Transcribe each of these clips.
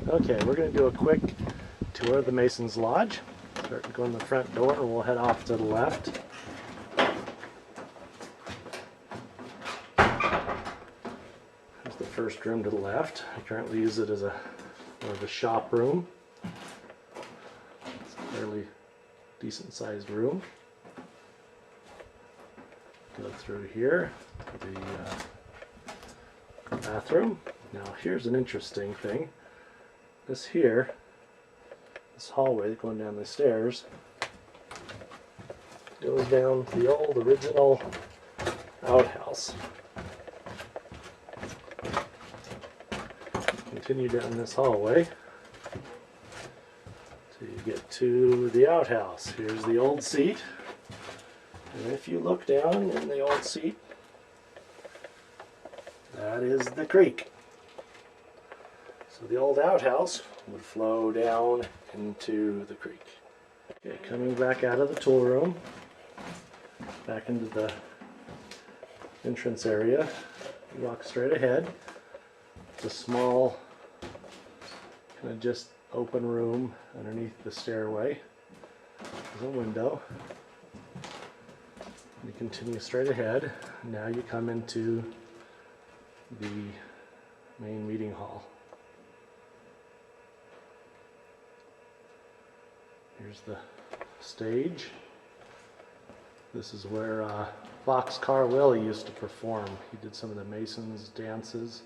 Okay, we're going to do a quick tour of the Mason's Lodge. Start going to the front door and we'll head off to the left. There's the first room to the left. I currently use it as more of a shop room. It's a fairly decent sized room. Go through here to the bathroom. Now here's an interesting thing. This hallway going down the stairs goes down to the old original outhouse. Continue down this hallway till you get to the outhouse. Here's the old seat. And if you look down in the old seat, that is the creek. So the old outhouse would flow down into the creek. Okay, coming back out of the tool room, back into the entrance area, you walk straight ahead. It's a small, kind of just open room underneath the stairway. There's a window. You continue straight ahead. Now you come into the main meeting hall. Here's the stage. This is where Boxcar Willie used to perform. He did some of the Masons dances,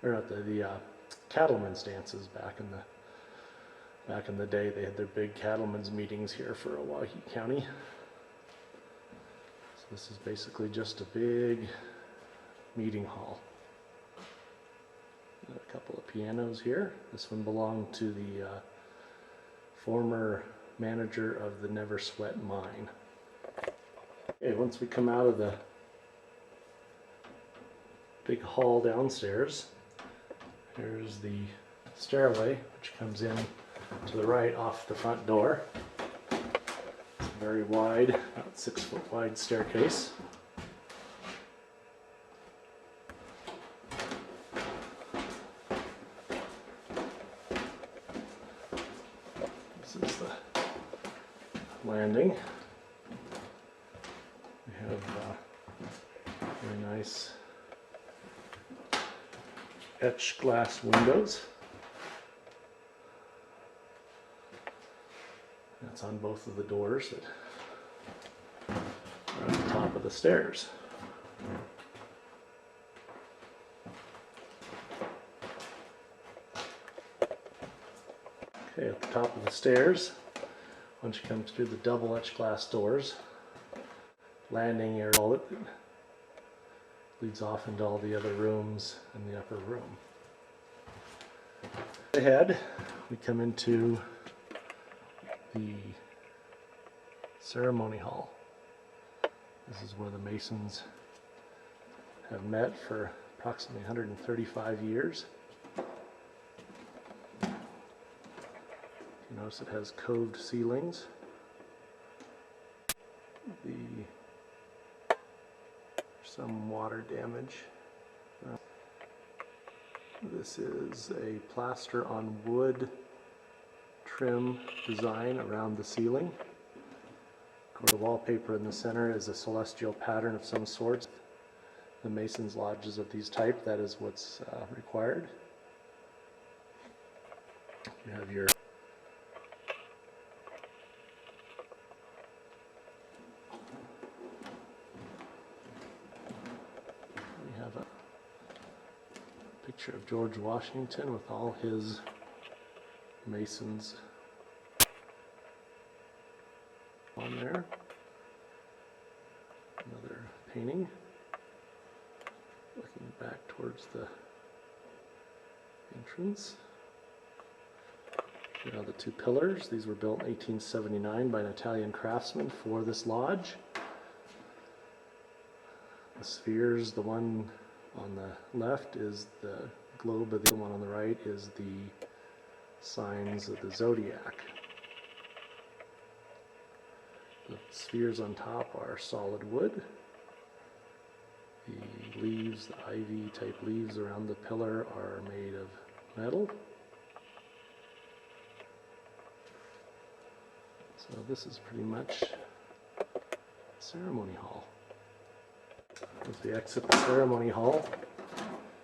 or not the cattlemen's dances back in the day. They had their big cattlemen's meetings here for Owyhee County. So this is basically just a big meeting hall. Got a couple of pianos here. This one belonged to the former manager of the Never Sweat mine. Okay, once we come out of the big hall downstairs, here's the stairway which comes in to the right off the front door. It's a very wide, about 6 foot wide staircase. This is the landing. We have very nice etched glass windows. That's on both of the doors that are at the top of the stairs. Okay, at the top of the stairs, once you come through the double etched glass doors, landing area that leads off into all the other rooms in the upper room. Ahead, we come into the ceremony hall. This is where the Masons have met for approximately 135 years. You notice it has coved ceilings. Some water damage. This is a plaster on wood trim design around the ceiling. The wallpaper in the center is a celestial pattern of some sort. The Masons' lodges of these type, that is what's required. You have your picture of George Washington with all his Masons on there. Another painting looking back towards the entrance. Here are the two pillars. These were built in 1879 by an Italian craftsman for this lodge. The spheres, the one on the left is the globe, the one on the right is the signs of the zodiac. The spheres on top are solid wood. The leaves, the ivy type leaves around the pillar are made of metal. So this is pretty much ceremony hall. As we exit the ceremony hall,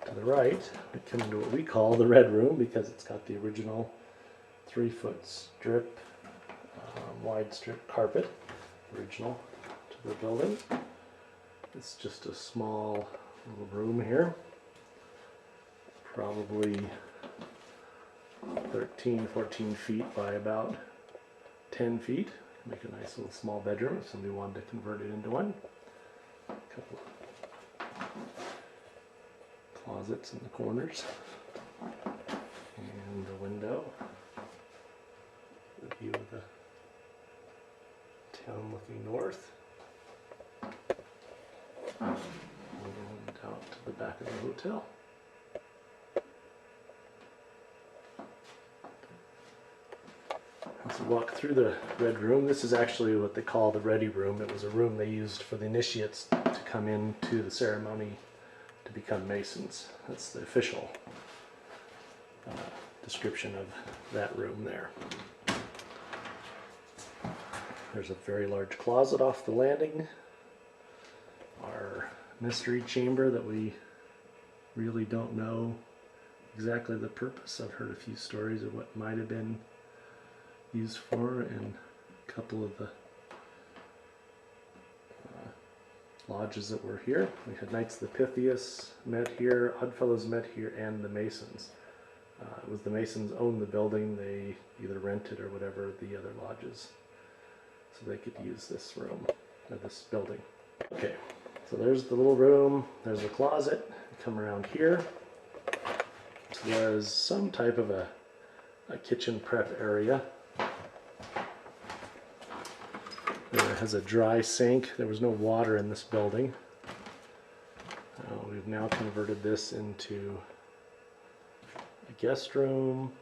to the right, we come into what we call the red room because it's got the original 3-foot strip, wide strip carpet, original to the building. It's just a small little room here, probably 13-14 feet by about 10 feet. Make a nice little small bedroom if somebody wanted to convert it into one. A couple of closets in the corners, and a window. The view of the town looking north. And out to the back of the hotel. As we walk through the red room, this is actually what they call the ready room. It was a room they used for the initiates to come into the ceremony to become Masons. That's the official description of that room there. There's a very large closet off the landing. Our mystery chamber that we really don't know exactly the purpose. I've heard a few stories of what might have been used for, and a couple of the lodges that were here. We had Knights of the Pythias met here, Oddfellows met here, and the Masons. It was the Masons owned the building. They either rented or whatever the other lodges, so they could use this room, or this building. Okay, so there's the little room, there's the closet. Come around here. This was some type of a kitchen prep area. It has a dry sink. There was no water in this building. We've now converted this into a guest room,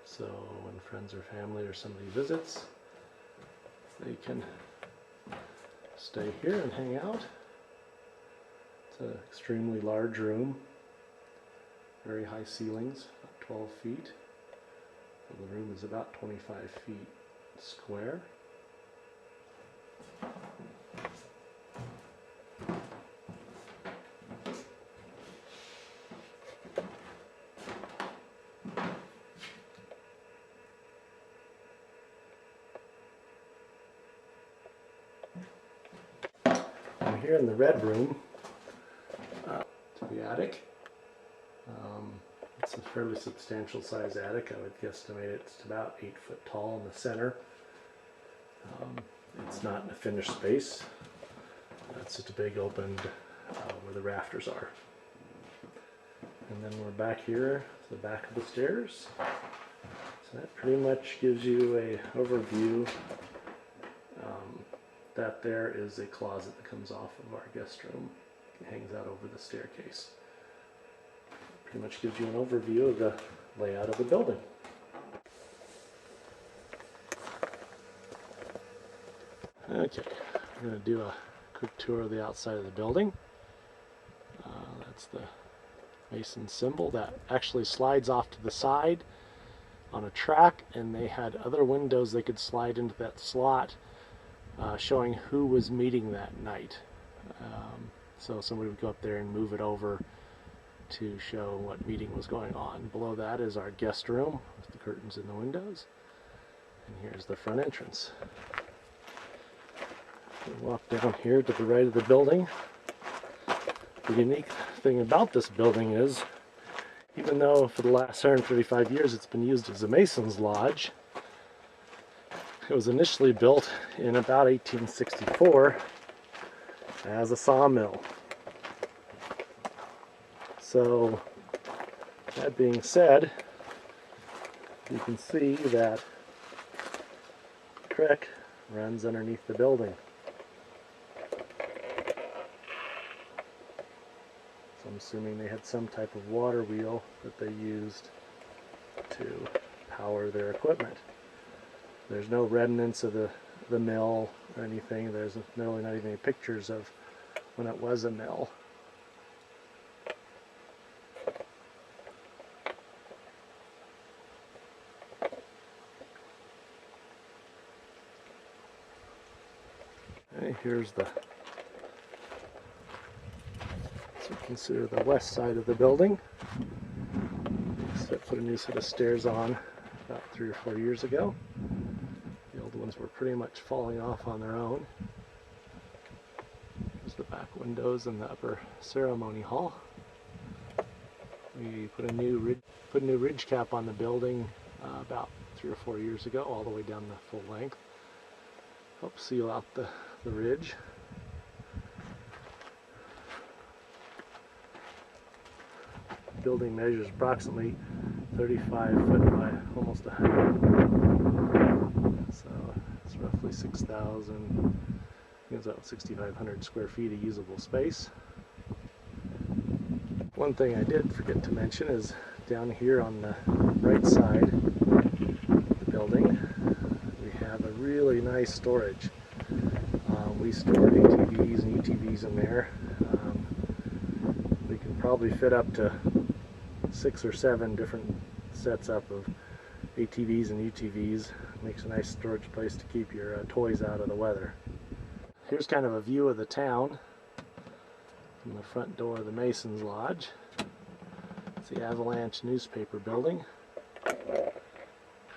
so when friends or family or somebody visits, they can stay here and hang out. It's an extremely large room, very high ceilings, about 12 feet. So the room is about 25 feet square. I'm here in the red room to the attic. It's a fairly substantial size attic. I would guesstimate it's about 8 foot tall in the center. It's not in a finished space. It's just a big opened where the rafters are. And then we're back here to the back of the stairs. So that pretty much gives you an overview. That there is a closet that comes off of our guest room. It hangs out over the staircase. Pretty much gives you an overview of the layout of the building. Okay, I'm going to do a quick tour of the outside of the building. That's the Mason symbol that actually slides off to the side on a track, and they had other windows they could slide into that slot, showing who was meeting that night. So somebody would go up there and move it over to show what meeting was going on. Below that is our guest room with the curtains in the windows, and here's the front entrance. We walk down here to the right of the building. The unique thing about this building is, even though for the last 135 years it's been used as a Mason's Lodge, it was initially built in about 1864 as a sawmill. So, that being said, you can see that the creek runs underneath the building. So I'm assuming they had some type of water wheel that they used to power their equipment. There's no remnants of the mill or anything. There's really not even any pictures of when it was a mill. Okay, here's the, so consider the west side of the building. Put a new set of stairs on about 3 or 4 years ago. The old ones were pretty much falling off on their own. There's the back windows and the upper ceremony hall. We put a new ridge cap on the building about 3 or 4 years ago, all the way down the full length. Help seal out the ridge. The building measures approximately 35 foot by almost 100. So it's roughly 6,000, it's about 6,500 square feet of usable space. One thing I did forget to mention is down here on the right side of the building, we have a really nice storage. We store ATVs and UTVs in there. We can probably fit up to 6 or 7 different sets up of ATVs and UTVs. Makes a nice storage place to keep your toys out of the weather. Here's kind of a view of the town from the front door of the Mason's Lodge. It's the Avalanche newspaper building.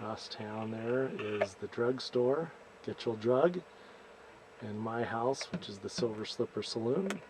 Across town there is the drugstore, Gitchell Drug, and my house, which is the Silver Slipper Saloon.